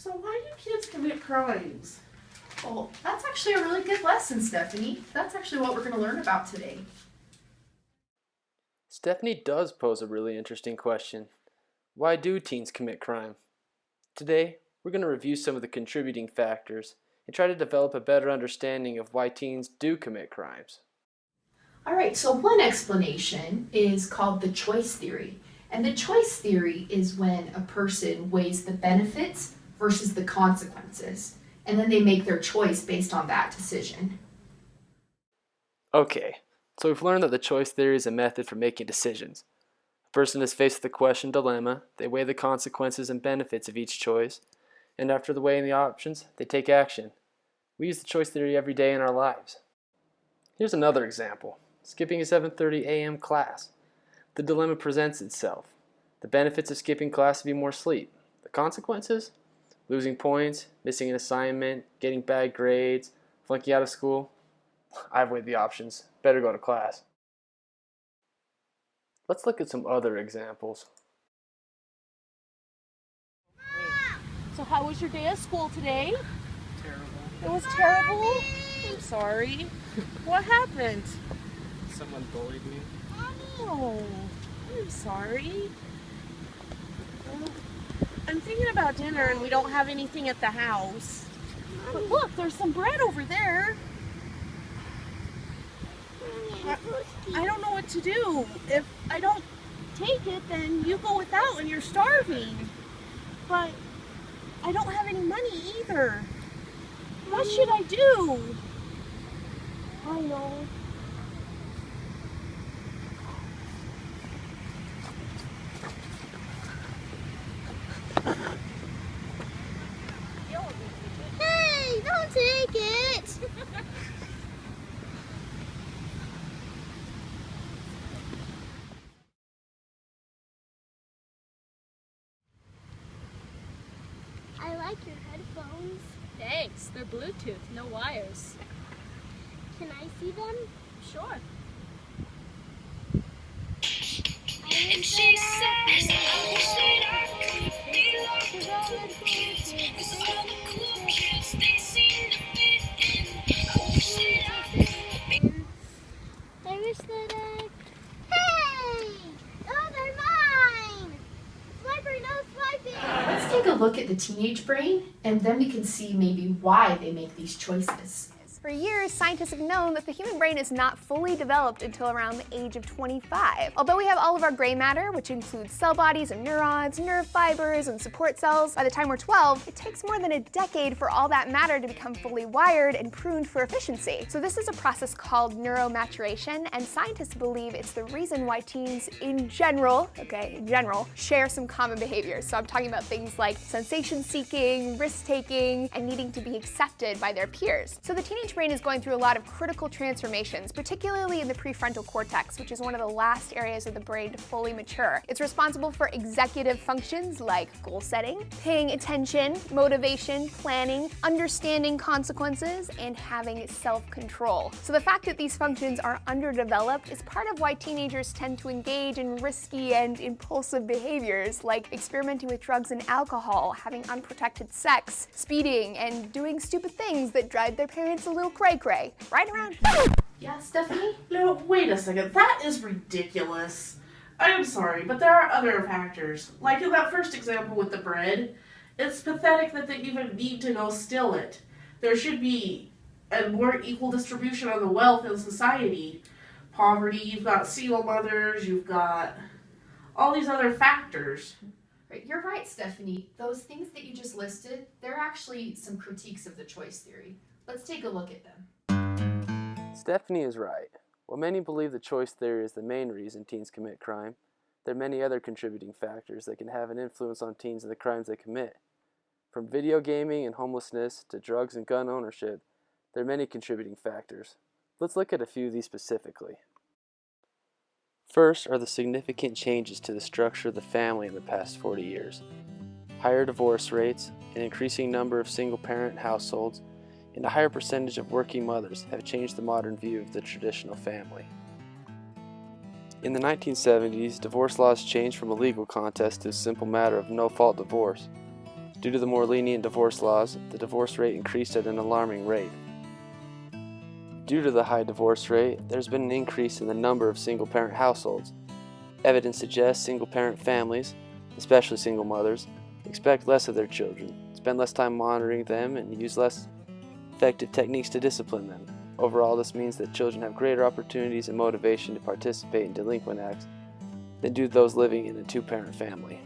So why do kids commit crimes? Well, that's actually a really good lesson, Stephanie. That's actually what we're going to learn about today. Stephanie does pose a really interesting question. Why do teens commit crime? Today, we're going to review some of the contributing factors and try to develop a better understanding of why teens do commit crimes. All right, so one explanation is called the choice theory. And the choice theory is when a person weighs the benefits versus the consequences, and then they make their choice based on that decision. Okay, so we've learned that the choice theory is a method for making decisions. A person is faced with a question dilemma, they weigh the consequences and benefits of each choice, and after the weighing the options, they take action. We use the choice theory every day in our lives. Here's another example. Skipping a 7:30 a.m. class. The dilemma presents itself. The benefits of skipping class would be more sleep. The consequences? Losing points, missing an assignment, getting bad grades, flunking out of school. I've weighed the options. Better go to class. Let's look at some other examples. So how was your day at school today? Terrible. It was terrible? I'm sorry. What happened? Someone bullied me. Oh, I'm sorry. I'm thinking about dinner and we don't have anything at the house. But look, there's some bread over there. I don't know what to do. If I don't take it, then you go without and you're starving. But I don't have any money either. What should I do? I know. Hey, don't take it! I like your headphones. Thanks. They're Bluetooth, no wires. Can I see them? Sure. And she says, I wish that I could be like the other kids, 'cause all the cool kids, they seem to fit in. I wish that I could be. I wish that I. Hey! Oh, they're mine! Swiper, no swiping! Let's take a look at the teenage brain, and then we can see maybe why they make these choices. For years, scientists have known that the human brain is not fully developed until around the age of 25. Although we have all of our gray matter, which includes cell bodies and neurons, nerve fibers, and support cells, by the time we're 12, it takes more than a decade for all that matter to become fully wired and pruned for efficiency. So this is a process called neuromaturation, and scientists believe it's the reason why teens in general, share some common behaviors. So I'm talking about things like sensation-seeking, risk-taking, and needing to be accepted by their peers. So the teenage brain is going through a lot of critical transformations, particularly in the prefrontal cortex, which is one of the last areas of the brain to fully mature. It's responsible for executive functions like goal setting, paying attention, motivation, planning, understanding consequences, and having self-control. So the fact that these functions are underdeveloped is part of why teenagers tend to engage in risky and impulsive behaviors like experimenting with drugs and alcohol, having unprotected sex, speeding, and doing stupid things that drive their parents a little cray-cray. Right around. Yeah, Stephanie? No, wait a second. That is ridiculous. I'm sorry, but there are other factors. Like in that first example with the bread, it's pathetic that they even need to go steal it. There should be a more equal distribution of the wealth in society. Poverty, you've got single mothers, you've got all these other factors. Right, you're right, Stephanie. Those things that you just listed, they're actually some critiques of the choice theory. Let's take a look at them. Stephanie is right. While many believe the choice theory is the main reason teens commit crime, there are many other contributing factors that can have an influence on teens and the crimes they commit. From video gaming and homelessness to drugs and gun ownership, there are many contributing factors. Let's look at a few of these specifically. First are the significant changes to the structure of the family in the past 40 years. Higher divorce rates, an increasing number of single-parent households, and a higher percentage of working mothers have changed the modern view of the traditional family. In the 1970s, divorce laws changed from a legal contest to a simple matter of no-fault divorce. Due to the more lenient divorce laws, the divorce rate increased at an alarming rate. Due to the high divorce rate, there's been an increase in the number of single-parent households. Evidence suggests single-parent families, especially single mothers, expect less of their children, spend less time monitoring them, and use less effective techniques to discipline them. Overall, this means that children have greater opportunities and motivation to participate in delinquent acts than do those living in a two-parent family.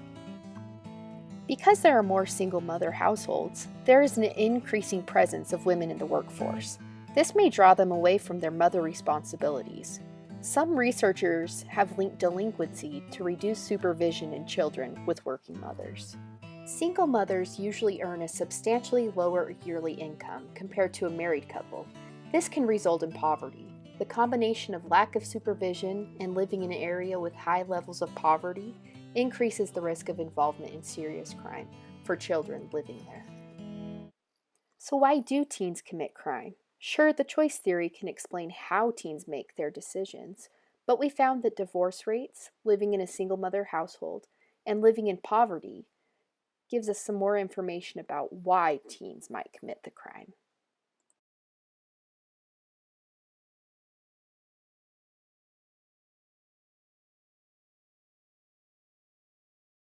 Because there are more single mother households, there is an increasing presence of women in the workforce. This may draw them away from their mother responsibilities. Some researchers have linked delinquency to reduced supervision in children with working mothers. Single mothers usually earn a substantially lower yearly income compared to a married couple. This can result in poverty. The combination of lack of supervision and living in an area with high levels of poverty increases the risk of involvement in serious crime for children living there. So why do teens commit crime? Sure, the choice theory can explain how teens make their decisions, but we found that divorce rates, living in a single mother household, and living in poverty gives us some more information about why teens might commit the crime.